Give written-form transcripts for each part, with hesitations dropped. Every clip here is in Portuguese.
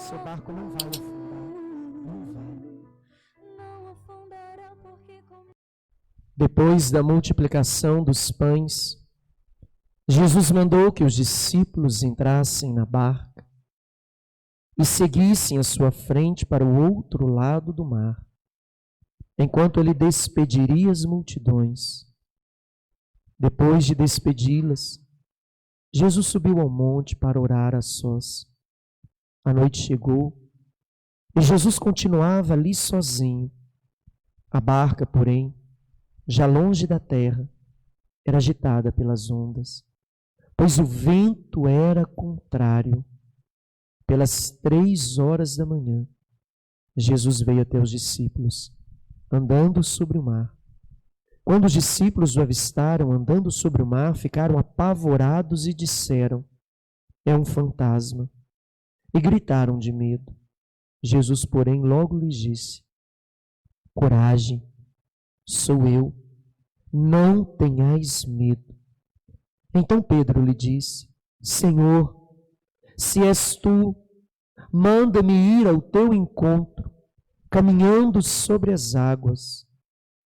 seu barco não vai afundar. Não vai. Depois da multiplicação dos pães, Jesus mandou que os discípulos entrassem na barca e seguissem à sua frente para o outro lado do mar, enquanto ele despediria as multidões. Depois de despedi-las, Jesus subiu ao monte para orar a sós. A noite chegou e Jesus continuava ali sozinho. A barca, porém, já longe da terra, era agitada pelas ondas, pois o vento era contrário. Pelas 3 horas da manhã, Jesus veio até os discípulos, andando sobre o mar. Quando os discípulos o avistaram andando sobre o mar, ficaram apavorados e disseram: é um fantasma. E gritaram de medo. Jesus, porém, logo lhes disse: coragem, sou eu, não tenhais medo. Então Pedro lhe disse: Senhor, se és tu, manda-me ir ao teu encontro, caminhando sobre as águas.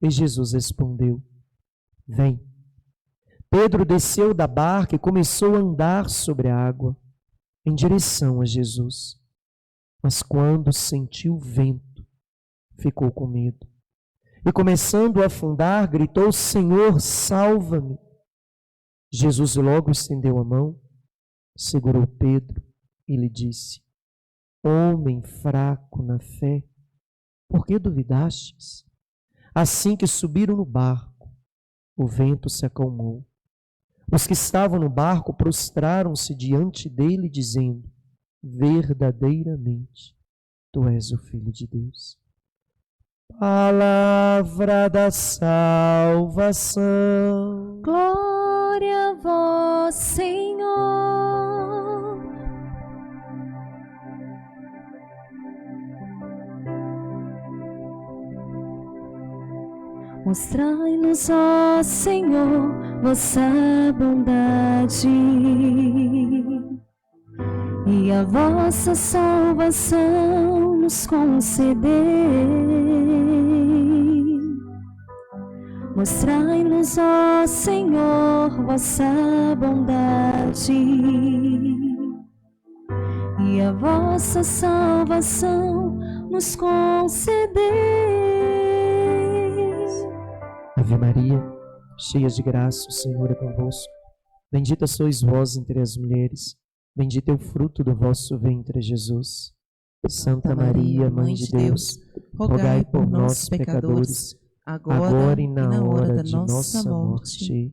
E Jesus respondeu: vem. Pedro desceu da barca e começou a andar sobre a água, em direção a Jesus. Mas quando sentiu o vento, ficou com medo. E começando a afundar, gritou: Senhor, salva-me. Jesus logo estendeu a mão, segurou Pedro e lhe disse: homem fraco na fé, por que duvidastes? Assim que subiram no barco, o vento se acalmou. Os que estavam no barco prostraram-se diante dele, dizendo: verdadeiramente, tu és o Filho de Deus. Palavra da salvação. Glória a vós, Senhor. Mostrai-nos, ó Senhor, vossa bondade e a vossa salvação nos concedei. Mostrai-nos, ó Senhor, vossa bondade e a vossa salvação nos concedei. Ave Maria, cheia de graça, o Senhor é convosco. Bendita sois vós entre as mulheres, bendito é o fruto do vosso ventre, Jesus. Santa Maria, Mãe de Deus, rogai por nós, pecadores, agora e na hora de nossa morte.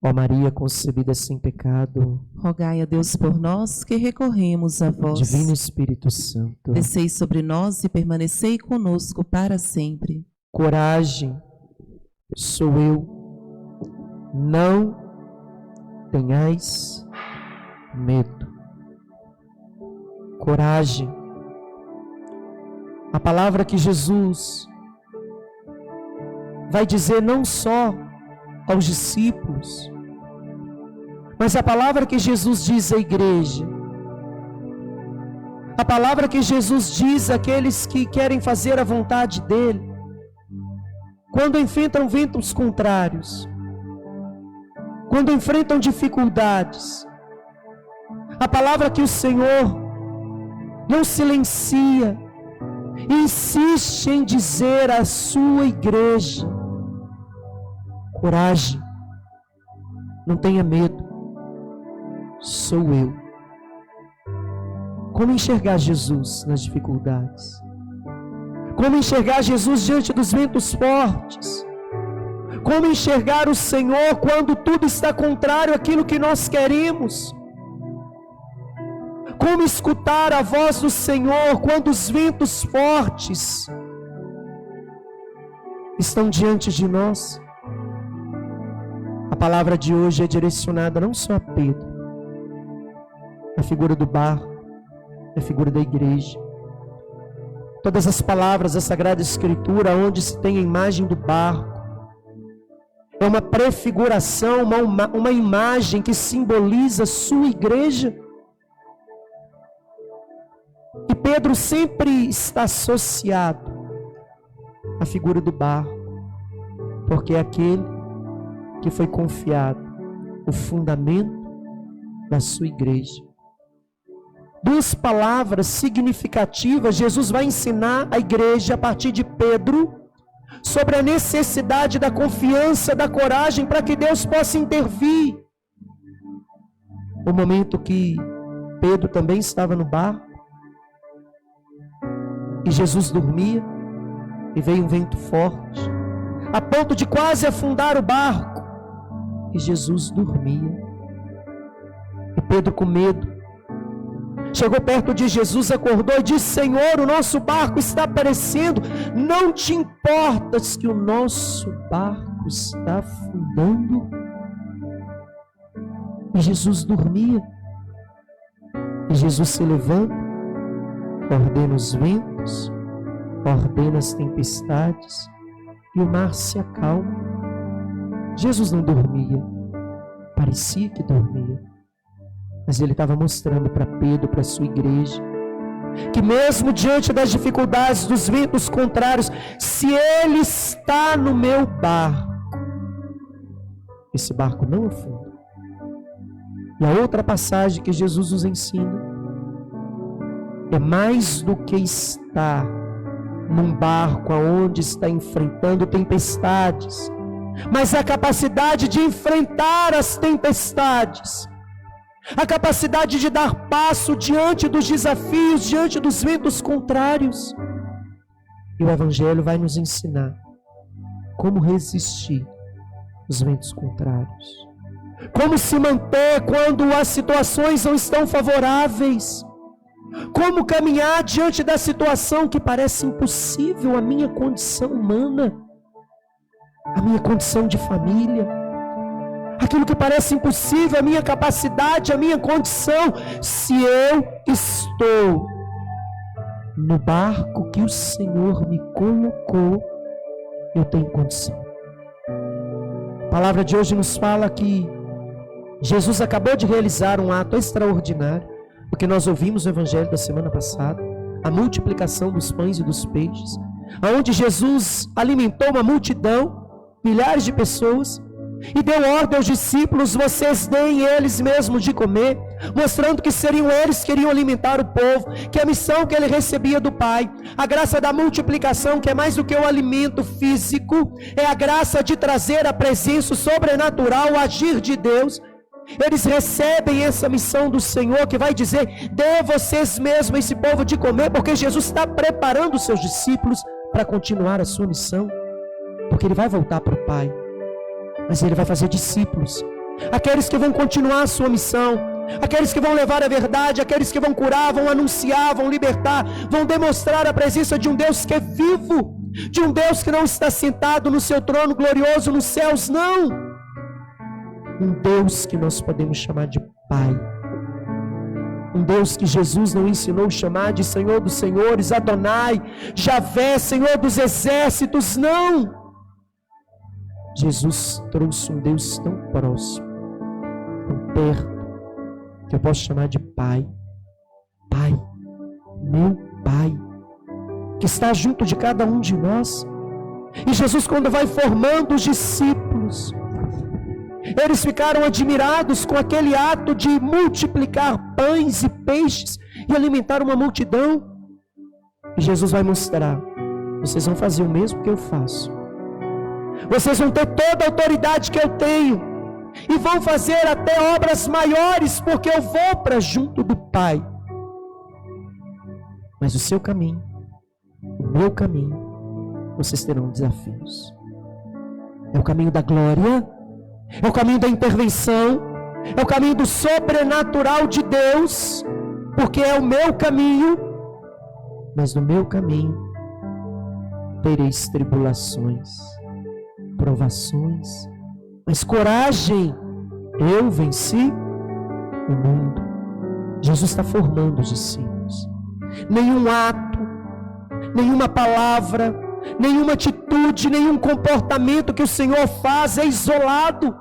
Ó Maria concebida sem pecado, rogai a Deus por nós que recorremos a vós. Divino Espírito Santo, descei sobre nós e permanecei conosco para sempre. Coragem, sou eu, não tenhais medo. Coragem. A palavra que Jesus vai dizer não só aos discípulos, mas a palavra que Jesus diz à igreja, a palavra que Jesus diz àqueles que querem fazer a vontade dele, quando enfrentam ventos contrários, quando enfrentam dificuldades. A palavra que o Senhor não silencia, insiste em dizer à sua igreja: coragem, não tenha medo, sou eu. Como enxergar Jesus nas dificuldades? Como enxergar Jesus diante dos ventos fortes? Como enxergar o Senhor quando tudo está contrário àquilo que nós queremos? Como escutar a voz do Senhor quando os ventos fortes estão diante de nós? A palavra de hoje é direcionada não só a Pedro, a figura do barco, a figura da igreja. Todas as palavras da Sagrada Escritura, onde se tem a imagem do barco, é uma prefiguração, uma imagem que simboliza a sua igreja. Pedro sempre está associado à figura do barco, porque é aquele que foi confiado o fundamento da sua igreja. Duas palavras significativas Jesus vai ensinar a igreja a partir de Pedro sobre a necessidade da confiança, da coragem para que Deus possa intervir. O momento que Pedro também estava no barco e Jesus dormia e veio um vento forte a ponto de quase afundar o barco e Jesus dormia. E Pedro, com medo, chegou perto de Jesus, acordou e disse: Senhor, o nosso barco está perecendo, não te importas que o nosso barco está afundando? E Jesus dormia. E Jesus se levanta, ordena os ventos, ordena as tempestades, e o mar se acalma. Jesus não dormia, parecia que dormia, mas ele estava mostrando para Pedro, para a sua igreja, que mesmo diante das dificuldades, dos ventos contrários, se ele está no meu barco, esse barco não afunda. E a outra passagem que Jesus nos ensina é mais do que estar num barco aonde está enfrentando tempestades, mas a capacidade de enfrentar as tempestades, a capacidade de dar passo diante dos desafios, diante dos ventos contrários. E o Evangelho vai nos ensinar como resistir aos ventos contrários, como se manter quando as situações não estão favoráveis, como caminhar diante da situação que parece impossível à minha condição humana, à minha condição de família, aquilo que parece impossível, a minha capacidade, a minha condição. Se eu estou no barco que o Senhor me colocou, eu tenho condição. A palavra de hoje nos fala que Jesus acabou de realizar um ato extraordinário, porque nós ouvimos o evangelho da semana passada, a multiplicação dos pães e dos peixes, aonde Jesus alimentou uma multidão, milhares de pessoas, e deu ordem aos discípulos: vocês deem eles mesmos de comer, mostrando que seriam eles que iriam alimentar o povo, que a missão que ele recebia do Pai, a graça da multiplicação, que é mais do que o alimento físico, é a graça de trazer a presença sobrenatural, o agir de Deus. Eles recebem essa missão do Senhor, que vai dizer: dê vocês mesmos esse povo de comer, porque Jesus está preparando os seus discípulos para continuar a sua missão, porque ele vai voltar para o Pai, mas ele vai fazer discípulos, aqueles que vão continuar a sua missão, aqueles que vão levar a verdade, aqueles que vão curar, vão anunciar, vão libertar, vão demonstrar a presença de um Deus que é vivo, de um Deus que não está sentado no seu trono glorioso nos céus, não. Um Deus que nós podemos chamar de Pai. Um Deus que Jesus não ensinou a chamar de Senhor dos Senhores, Adonai, Javé, Senhor dos Exércitos, não. Jesus trouxe um Deus tão próximo, tão perto, que eu posso chamar de Pai. Pai, meu Pai, que está junto de cada um de nós. E Jesus, quando vai formando os discípulos, eles ficaram admirados com aquele ato de multiplicar pães e peixes e alimentar uma multidão. E Jesus vai mostrar: vocês vão fazer o mesmo que eu faço. Vocês vão ter toda a autoridade que eu tenho e vão fazer até obras maiores, porque eu vou para junto do Pai. Mas o seu caminho, o meu caminho, vocês terão desafios. É o caminho da glória, é o caminho da intervenção, é o caminho do sobrenatural de Deus, porque é o meu caminho. Mas no meu caminho tereis tribulações, provações, mas coragem, eu venci o mundo. Jesus está formando os discípulos. Nenhum ato, nenhuma palavra, nenhuma atitude, nenhum comportamento que o Senhor faz é isolado.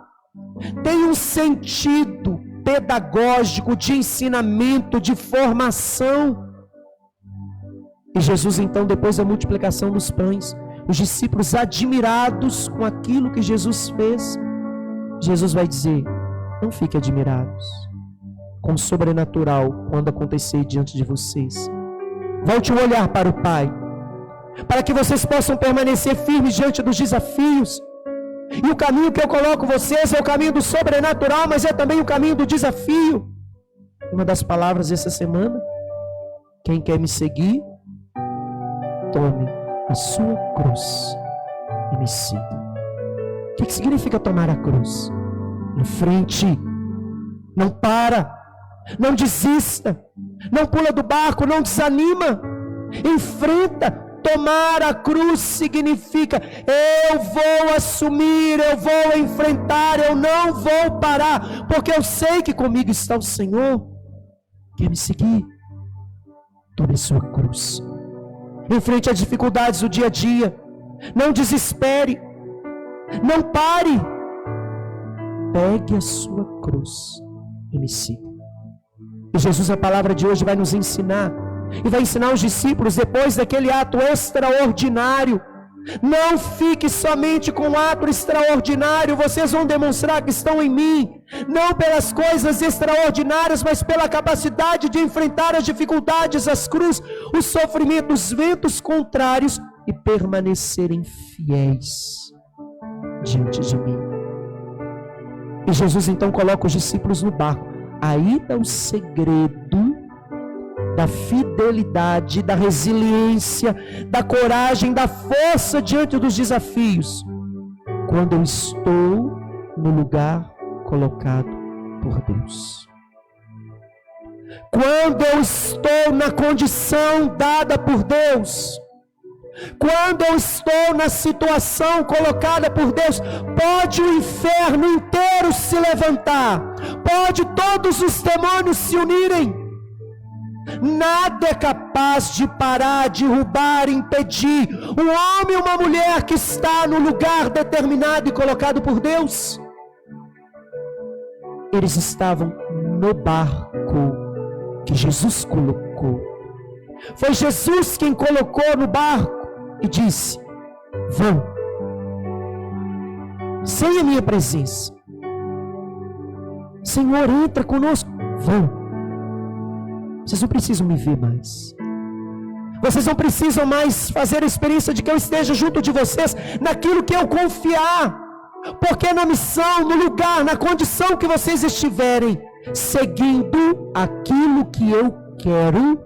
Tem um sentido pedagógico, de ensinamento, de formação. E Jesus então, depois da multiplicação dos pães, os discípulos admirados com aquilo que Jesus fez, Jesus vai dizer: não fiquem admirados com o sobrenatural quando acontecer diante de vocês. Volte o olhar para o Pai, para que vocês possam permanecer firmes diante dos desafios. E o caminho que eu coloco vocês é o caminho do sobrenatural, mas é também o caminho do desafio. Uma das palavras dessa semana: quem quer me seguir, tome a sua cruz e me siga. O que significa tomar a cruz? Em frente, não para, não desista, não pula do barco, não desanima, enfrenta. Tomar a cruz significa: eu vou assumir, eu vou enfrentar, eu não vou parar, porque eu sei que comigo está o Senhor. Quer me seguir? Tome a sua cruz. Enfrente as dificuldades do dia a dia. Não desespere. Não pare. Pegue a sua cruz e me siga. E Jesus, a palavra de hoje, vai nos ensinar. E vai ensinar os discípulos, depois daquele ato extraordinário: não fique somente com o ato extraordinário, vocês vão demonstrar que estão em mim, não pelas coisas extraordinárias, mas pela capacidade de enfrentar as dificuldades, as cruzes, os sofrimentos, os ventos contrários, e permanecerem fiéis diante de mim. E Jesus então coloca os discípulos no barco. Aí está o segredo da fidelidade, da resiliência, da coragem, da força diante dos desafios. Quando eu estou no lugar colocado por Deus. Quando eu estou na condição dada por Deus. Quando eu estou na situação colocada por Deus, pode o inferno inteiro se levantar, pode todos os demônios se unirem. Nada é capaz de parar, derrubar, impedir um homem e uma mulher que está no lugar determinado e colocado por Deus. Eles estavam no barco que Jesus colocou. Foi Jesus quem colocou no barco e disse: vão, sem a minha presença. Senhor, entra conosco. Vão. Vocês não precisam me ver mais. Vocês não precisam mais fazer a experiência de que eu esteja junto de vocês naquilo que eu confiar. Porque na missão, no lugar, na condição que vocês estiverem, seguindo aquilo que eu quero,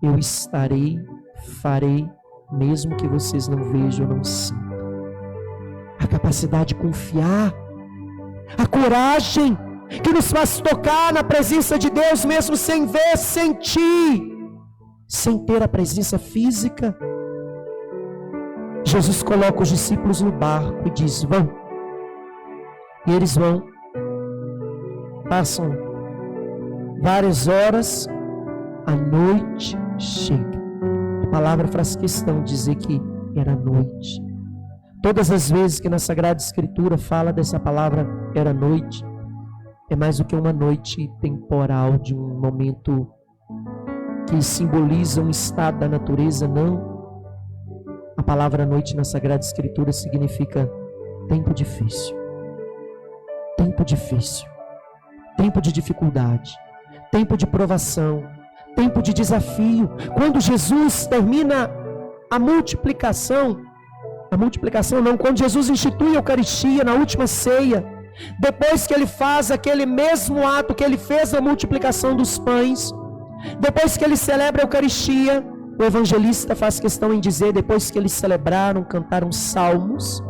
eu estarei, farei, mesmo que vocês não vejam ou não sintam. A capacidade de confiar, a coragem que nos faz tocar na presença de Deus, mesmo sem ver, sentir, sem ter a presença física. Jesus coloca os discípulos no barco e diz: vão. E eles vão. Passam várias horas, a noite chega. A palavra faz questão de dizer que era noite. Todas as vezes que na Sagrada Escritura fala dessa palavra era noite, é mais do que uma noite temporal, de um momento que simboliza um estado da natureza, não. A palavra noite na Sagrada Escritura significa tempo difícil. Tempo difícil. Tempo de dificuldade. Tempo de provação. Tempo de desafio. Quando Jesus termina a multiplicação não, quando Jesus institui a Eucaristia na última ceia, depois que ele faz aquele mesmo ato que ele fez na multiplicação dos pães, depois que ele celebra a Eucaristia, o evangelista faz questão em dizer, depois que eles celebraram, cantaram salmos,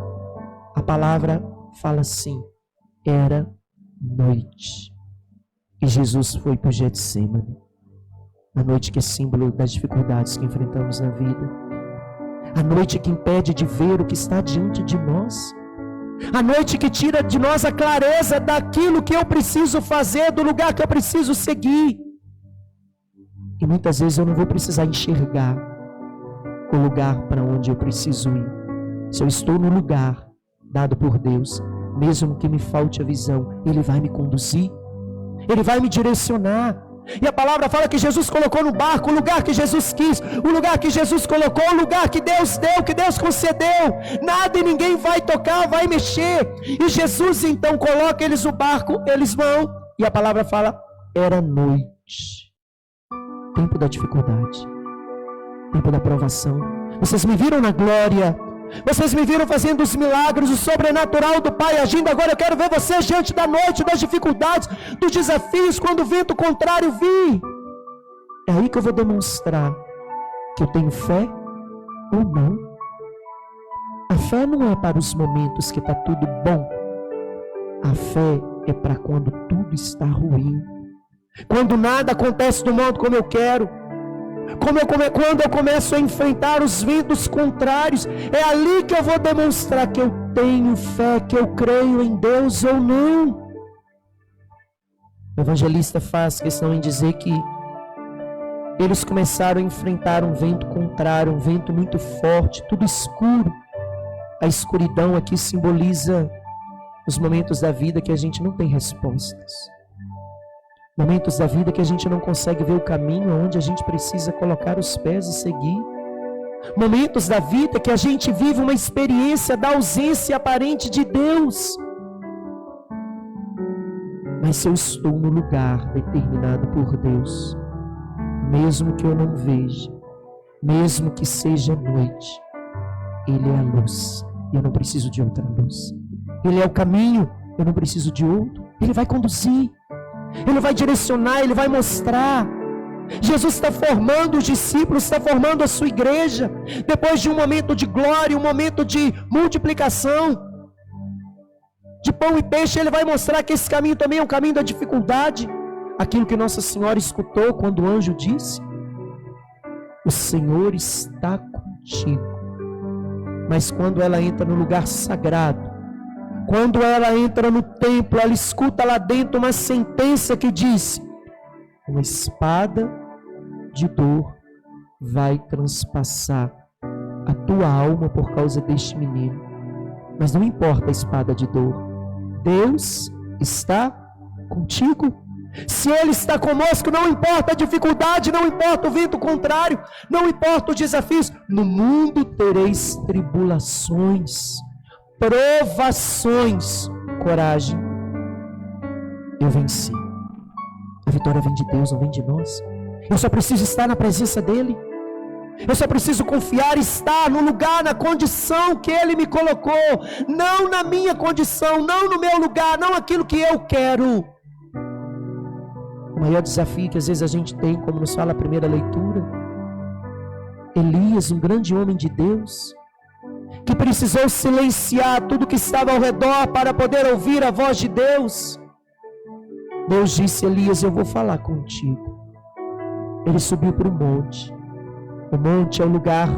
a palavra fala assim: era noite. E Jesus foi para o Getsemane. A noite que é símbolo das dificuldades que enfrentamos na vida. A noite que impede de ver o que está diante de nós. A noite que tira de nós a clareza daquilo que eu preciso fazer, do lugar que eu preciso seguir. E muitas vezes eu não vou precisar enxergar o lugar para onde eu preciso ir. Se eu estou no lugar dado por Deus, mesmo que me falte a visão, Ele vai me conduzir, Ele vai me direcionar. E a palavra fala que Jesus colocou no barco o lugar que Jesus quis, o lugar que Jesus colocou, o lugar que Deus deu, que Deus concedeu. Nada e ninguém vai tocar, vai mexer. E Jesus então coloca eles no barco, eles vão. E a palavra fala, era noite. Tempo da dificuldade, tempo da provação. Vocês me viram na glória, vocês me viram fazendo os milagres, o sobrenatural do Pai agindo. Agora eu quero ver vocês diante da noite, das dificuldades, dos desafios, quando o vento contrário vir. É aí que eu vou demonstrar que eu tenho fé ou não. A fé não é para os momentos que está tudo bom. A fé é para quando tudo está ruim, quando nada acontece do modo como eu quero, quando eu começo a enfrentar os ventos contrários. É ali que eu vou demonstrar que eu tenho fé, que eu creio em Deus ou não. O evangelista faz questão em dizer que eles começaram a enfrentar um vento contrário, um vento muito forte, tudo escuro. A escuridão aqui simboliza os momentos da vida que a gente não tem respostas. Momentos da vida que a gente não consegue ver o caminho onde a gente precisa colocar os pés e seguir. Momentos da vida que a gente vive uma experiência da ausência aparente de Deus. Mas se eu estou no lugar determinado por Deus, mesmo que eu não veja, mesmo que seja noite, Ele é a luz, e eu não preciso de outra luz. Ele é o caminho, eu não preciso de outro. Ele vai conduzir, Ele vai direcionar, Ele vai mostrar. Jesus está formando os discípulos, está formando a sua igreja. Depois de um momento de glória, um momento de multiplicação, de pão e peixe, Ele vai mostrar que esse caminho também é um caminho da dificuldade. Aquilo que Nossa Senhora escutou quando o anjo disse: o Senhor está contigo. Mas quando ela entra no lugar sagrado, quando ela entra no templo, ela escuta lá dentro uma sentença que diz: uma espada de dor vai transpassar a tua alma por causa deste menino. Mas não importa a espada de dor, Deus está contigo. Se Ele está conosco, não importa a dificuldade, não importa o vento contrário, não importa os desafios. No mundo tereis tribulações, provações. Coragem, eu venci. A vitória vem de Deus, não vem de nós. Eu só preciso estar na presença dEle. Eu só preciso confiar e estar no lugar, na condição que Ele me colocou. Não na minha condição, não no meu lugar, não aquilo que eu quero. O maior desafio que às vezes a gente tem, como nos fala a primeira leitura, Elias, um grande homem de Deus, que precisou silenciar tudo que estava ao redor para poder ouvir a voz de Deus. Deus disse: Elias, eu vou falar contigo. Ele subiu para o monte. O monte é o lugar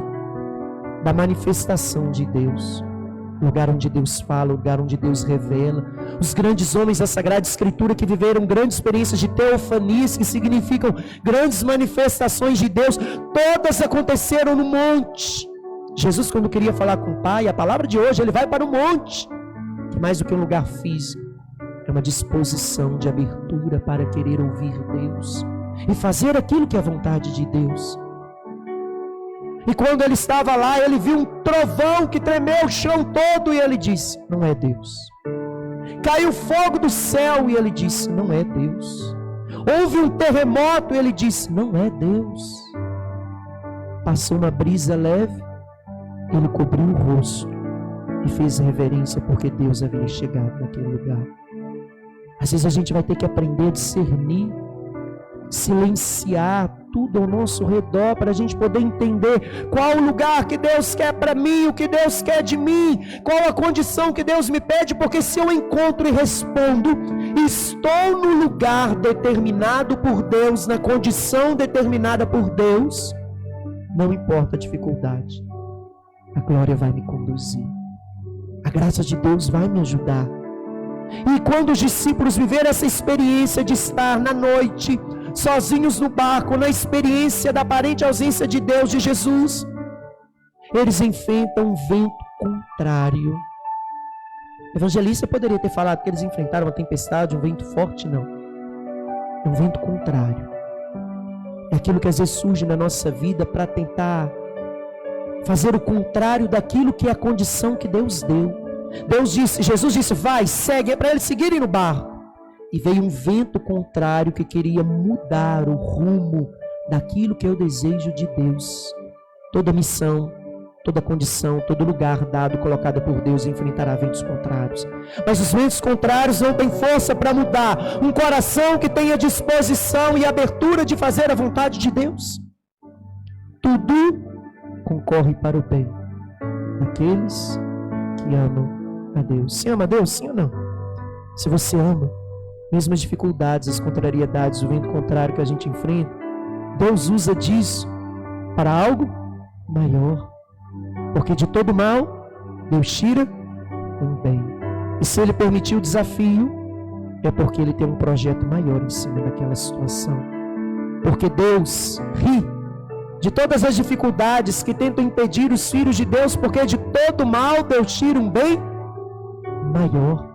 da manifestação de Deus, o lugar onde Deus fala, o lugar onde Deus revela. Os grandes homens da Sagrada Escritura que viveram grandes experiências de teofanias, que significam grandes manifestações de Deus, todas aconteceram no monte. Jesus, quando queria falar com o Pai, a palavra de hoje, Ele vai para o monte, que mais do que um lugar físico, é uma disposição de abertura para querer ouvir Deus e fazer aquilo que é a vontade de Deus. E quando ele estava lá, ele viu um trovão que tremeu o chão todo, e ele disse: não é Deus. Caiu fogo do céu, e ele disse: não é Deus. Houve um terremoto, e ele disse: não é Deus. Passou uma brisa leve, ele cobriu o rosto e fez reverência, porque Deus havia chegado naquele lugar. Às vezes a gente vai ter que aprender a discernir, silenciar tudo ao nosso redor, para a gente poder entender qual o lugar que Deus quer para mim, o que Deus quer de mim, qual a condição que Deus me pede. Porque se eu encontro e respondo, estou no lugar determinado por Deus, na condição determinada por Deus, não importa a dificuldade, a glória vai me conduzir, a graça de Deus vai me ajudar. E quando os discípulos viveram essa experiência de estar na noite, sozinhos no barco, na experiência da aparente ausência de Deus, de Jesus, eles enfrentam um vento contrário. O evangelista poderia ter falado que eles enfrentaram uma tempestade, um vento forte. Não, é um vento contrário. É aquilo que às vezes surge na nossa vida para tentar fazer o contrário daquilo que é a condição que Deus deu. Jesus disse, vai, segue, é para eles seguirem no barco. E veio um vento contrário que queria mudar o rumo daquilo que é o desejo de Deus. Toda missão, toda condição, todo lugar dado, colocado por Deus, enfrentará ventos contrários. Mas os ventos contrários não têm força para mudar um coração que tenha disposição e abertura de fazer a vontade de Deus. Tudo concorre para o bem daqueles que amam a Deus. Você ama a Deus? Sim ou não? Se você ama, mesmo as dificuldades, as contrariedades, o vento contrário que a gente enfrenta, Deus usa disso para algo maior. Porque de todo mal, Deus tira um bem. E se Ele permitiu o desafio, é porque Ele tem um projeto maior em cima daquela situação. Porque Deus ri de todas as dificuldades que tentam impedir os filhos de Deus, porque de todo mal Deus tira um bem maior.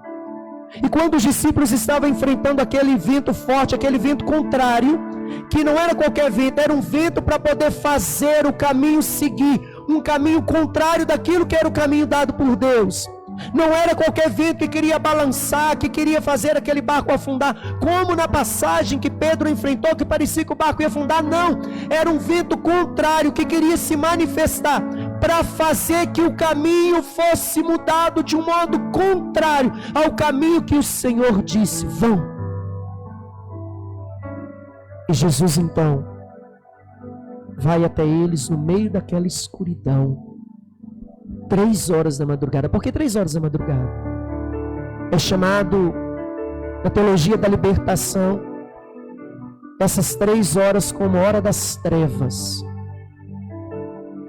E quando os discípulos estavam enfrentando aquele vento forte, aquele vento contrário, que não era qualquer vento, era um vento para poder fazer o caminho seguir, um caminho contrário daquilo que era o caminho dado por Deus. Não era qualquer vento que queria balançar, que queria fazer aquele barco afundar, como na passagem que Pedro enfrentou, que parecia que o barco ia afundar. Não, era um vento contrário que queria se manifestar para fazer que o caminho fosse mudado de um modo contrário ao caminho que o Senhor disse, vão. E Jesus então vai até eles no meio daquela escuridão, 3 horas da madrugada. Por que 3 horas da madrugada? É chamado, na teologia da libertação, essas 3 horas como hora das trevas.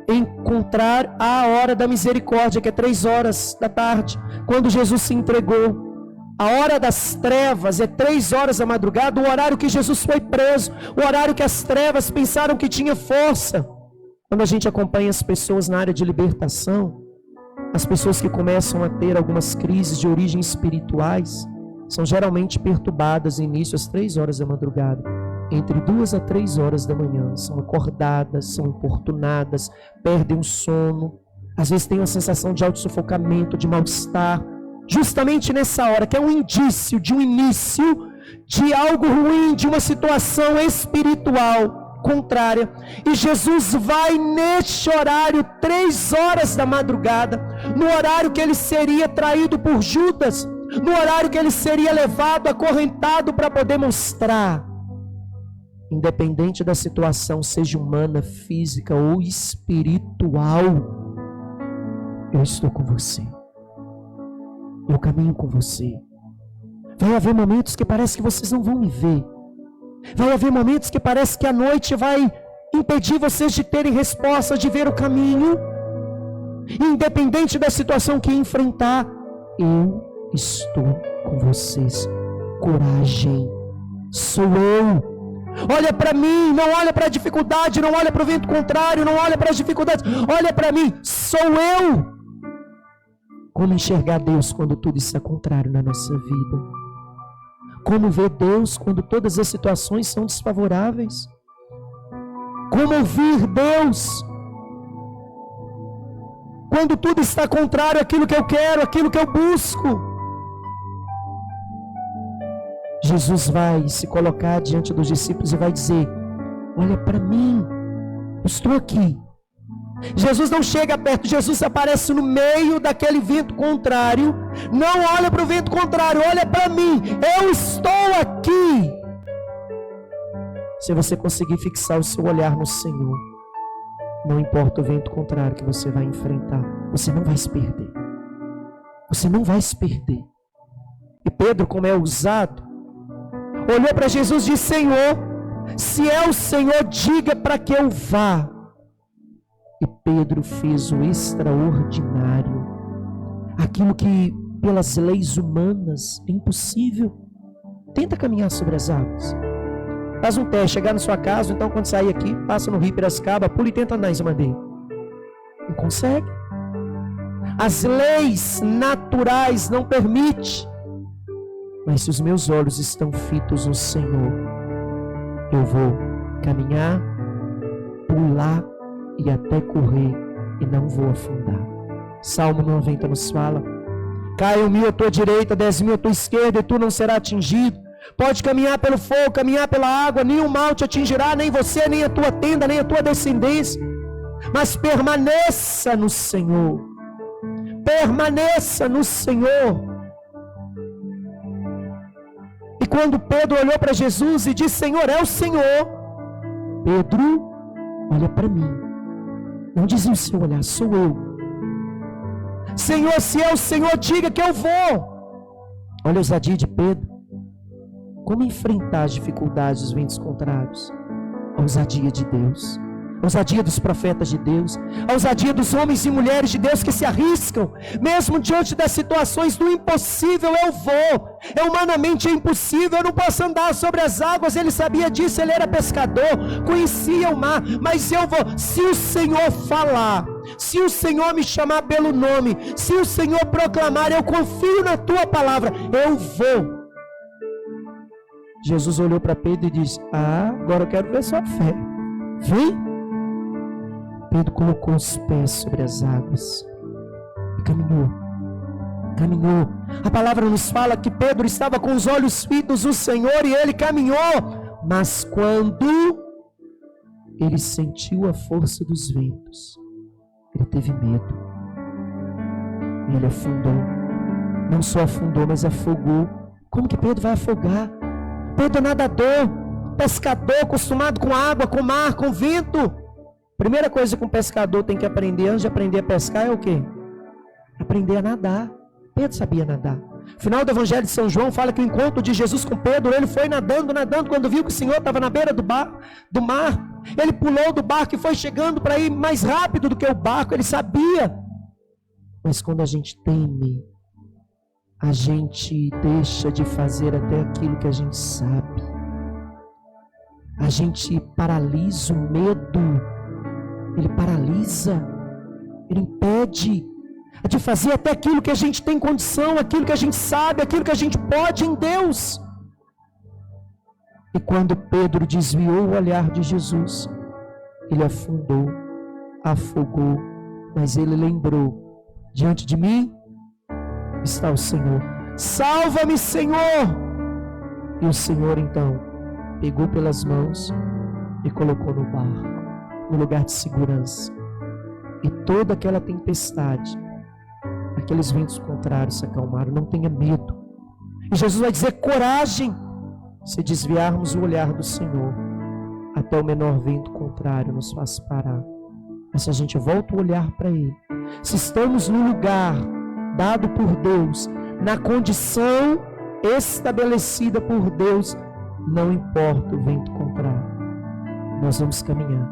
Encontrar a hora da misericórdia, que é 3 horas da tarde, quando Jesus se entregou. A hora das trevas é 3 horas da madrugada, o horário que Jesus foi preso, o horário que as trevas pensaram que tinha força. Quando a gente acompanha as pessoas na área de libertação, as pessoas que começam a ter algumas crises de origem espirituais, são geralmente perturbadas no início às 3 horas da madrugada. Entre 2 a 3 horas da manhã, são acordadas, são importunadas, perdem o sono, às vezes tem uma sensação de autossufocamento, de mal-estar, justamente nessa hora, que é um indício de um início de algo ruim, de uma situação espiritual contrária. E Jesus vai neste horário, 3 horas da madrugada, no horário que ele seria traído por Judas, no horário que ele seria levado, acorrentado, para poder mostrar, independente da situação, seja humana, física ou espiritual, eu estou com você, eu caminho com você. Vai haver momentos que parece que vocês não vão me ver, vai haver momentos que parece que a noite vai impedir vocês de terem respostas, de ver o caminho. Independente da situação que enfrentar, eu estou com vocês. Coragem, sou eu. Olha para mim, não olha para a dificuldade, não olha para o vento contrário, não olha para as dificuldades, olha para mim, sou eu. Como enxergar Deus quando tudo está contrário na nossa vida? Como ver Deus quando todas as situações são desfavoráveis? Como ouvir Deus quando tudo está contrário àquilo que eu quero, àquilo que eu busco? Jesus vai se colocar diante dos discípulos e vai dizer: olha para mim, eu estou aqui. Jesus não chega perto, Jesus aparece no meio daquele vento contrário. Não olha para o vento contrário, olha para mim, eu estou aqui. Se você conseguir fixar o seu olhar no Senhor, não importa o vento contrário que você vai enfrentar, você não vai se perder. Você não vai se perder. E Pedro, como é ousado, olhou para Jesus e disse: Senhor, se é o Senhor, diga para que eu vá. E Pedro fez o extraordinário, aquilo que pelas leis humanas é impossível. Tenta caminhar sobre as águas. Faz um teste, chegar na sua casa, então quando sair aqui, passa no Rio Piracicaba, pula e tenta andar em cima dele. Não consegue. As leis naturais não permitem. Mas se os meus olhos estão fitos no Senhor, eu vou caminhar, pular e até correr, e não vou afundar. Salmo 90 nos fala: caiam 1000 à tua direita, 10.000 à tua esquerda, e tu não serás atingido. Pode caminhar pelo fogo, caminhar pela água, nenhum mal te atingirá, nem você, nem a tua tenda, nem a tua descendência. Mas permaneça no Senhor. Permaneça no Senhor. E quando Pedro olhou para Jesus e disse: Senhor, é o Senhor, Pedro, olha para mim. Não dizia o seu olhar, sou eu. Senhor, se é o Senhor, diga que eu vou. Olha a ousadia de Pedro. Como enfrentar as dificuldades dos ventos contrários? A ousadia de Deus, a ousadia dos profetas de Deus, a ousadia dos homens e mulheres de Deus que se arriscam, mesmo diante das situações do impossível. Eu vou, humanamente é impossível, eu não posso andar sobre as águas. Ele sabia disso, ele era pescador, conhecia o mar, mas eu vou. Se o Senhor falar, se o Senhor me chamar pelo nome, se o Senhor proclamar, eu confio na tua palavra, eu vou. Jesus olhou para Pedro e disse: agora eu quero ver sua fé. Vem. Pedro colocou os pés sobre as águas e caminhou. A palavra nos fala que Pedro estava com os olhos fitos no Senhor e ele caminhou. Mas quando ele sentiu a força dos ventos, ele teve medo. Ele afundou. Não só afundou, mas afogou. Como que Pedro vai afogar? Pedro é nadador, pescador, acostumado com água, com mar, com vento. Primeira coisa que um pescador tem que aprender antes de aprender a pescar é o quê? Aprender a nadar. Pedro sabia nadar. O final do Evangelho de São João fala que o encontro de Jesus com Pedro, ele foi nadando, quando viu que o Senhor estava na beira do mar, ele pulou do barco e foi chegando para ir mais rápido do que o barco. Ele sabia. Mas quando a gente teme, a gente deixa de fazer até aquilo que a gente sabe. A gente paralisa o medo. Ele paralisa. Ele impede de fazer até aquilo que a gente tem condição, aquilo que a gente sabe, aquilo que a gente pode em Deus. E quando Pedro desviou o olhar de Jesus, ele afundou, afogou, mas ele lembrou: diante de mim está o Senhor. Salva-me, Senhor! E o Senhor então pegou pelas mãos e colocou no barco, no lugar de segurança. E toda aquela tempestade, aqueles ventos contrários se acalmaram. Não tenha medo. E Jesus vai dizer: coragem, se desviarmos o olhar do Senhor, até o menor vento contrário nos faz parar. Mas se a gente volta o olhar para Ele, se estamos no lugar dado por Deus, na condição estabelecida por Deus, não importa o vento contrário, nós vamos caminhar,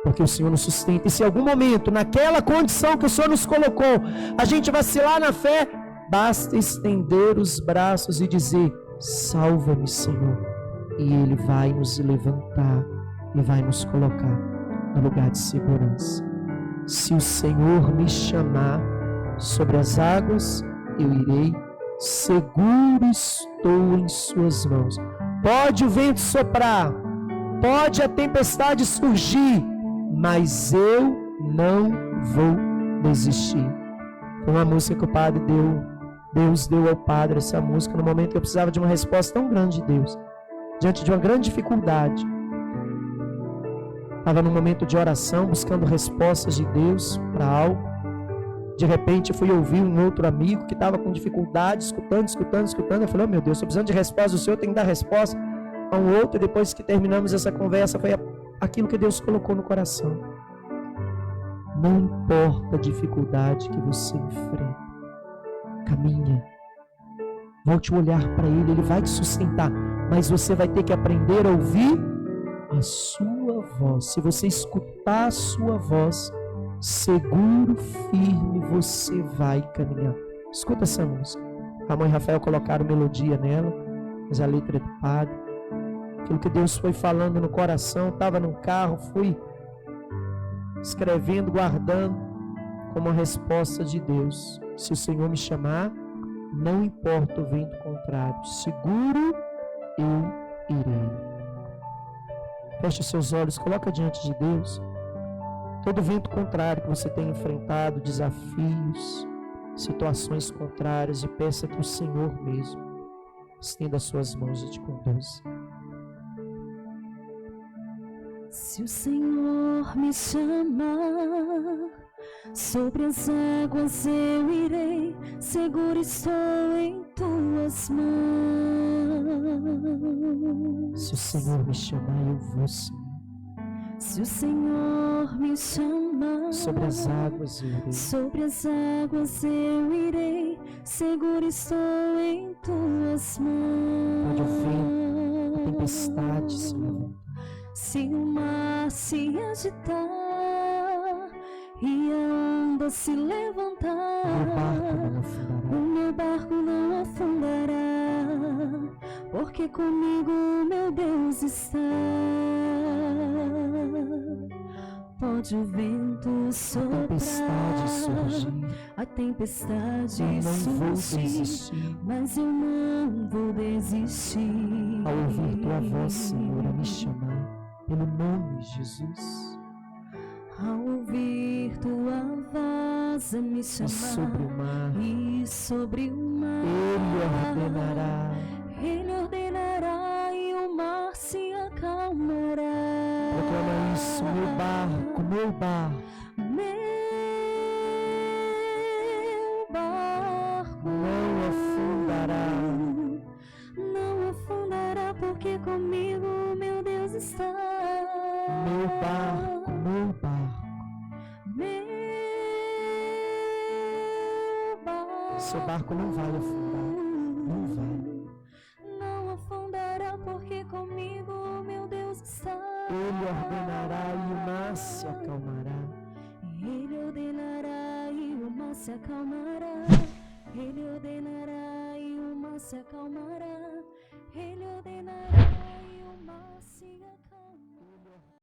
porque o Senhor nos sustenta. E se em algum momento, naquela condição que o Senhor nos colocou, a gente vacilar na fé, basta estender os braços e dizer: salva-me, Senhor, e Ele vai nos levantar e vai nos colocar no lugar de segurança. Se o Senhor me chamar sobre as águas, eu irei, seguro estou em suas mãos. Pode o vento soprar, pode a tempestade surgir, mas eu não vou desistir. Foi uma música que o padre deu, Deus deu ao padre essa música no momento que eu precisava de uma resposta tão grande de Deus, diante de uma grande dificuldade. Estava num momento de oração, buscando respostas de Deus para algo. De repente fui ouvir um outro amigo que estava com dificuldade, escutando. Eu falei: oh, meu Deus, estou precisando de resposta do Senhor, tenho que dar resposta a um outro. E depois que terminamos essa conversa, foi aquilo que Deus colocou no coração. Não importa a dificuldade que você enfrenta, caminha, volte o olhar para Ele, Ele vai te sustentar, mas você vai ter que aprender a ouvir a sua voz. Se você escutar a sua voz, seguro, firme, você vai caminhar. Escuta essa música. A mãe Rafael colocaram melodia nela, mas a letra é do padre. Aquilo que Deus foi falando no coração, estava no carro, fui escrevendo, guardando como uma resposta de Deus. Se o Senhor me chamar, não importa o vento contrário, seguro eu irei. Feche seus olhos, coloca diante de Deus todo vento contrário que você tem enfrentado, desafios, situações contrárias, e peça que o Senhor mesmo estenda as suas mãos e te conduza. Se o Senhor me chamar, sobre as águas eu irei, seguro estou em tuas mãos. Se o Senhor me chamar, eu vou, Senhor. Se o Senhor me chamar, Sobre as águas eu irei. sobre as águas eu irei, seguro estou em tuas mãos. Pode o vento, a tempestade se levantar. Se o mar se agitar e a onda se levantar, o meu barco não afundará. o meu barco não afundará, porque comigo meu Deus está. Pode o vento soprar, a tempestade surgir, mas eu não vou desistir. Ao ouvir tua voz, Senhor, a me chamar pelo nome de Jesus. Ao ouvir tua voz a me chamar, e sobre o mar, Ele ordenará e o mar se acalmará. Proclama isso, meu barco, meu barco. Meu barco não afundará. Não afundará, porque comigo meu Deus está. Meu barco, meu barco. Meu barco. Seu barco não vai afundar. Não vai. Não afundará, porque comigo meu Deus está. Ele ordenará e o mar se acalmará. Ele ordenará e o mar se acalmará. Ele ordenará e o mar se acalmará.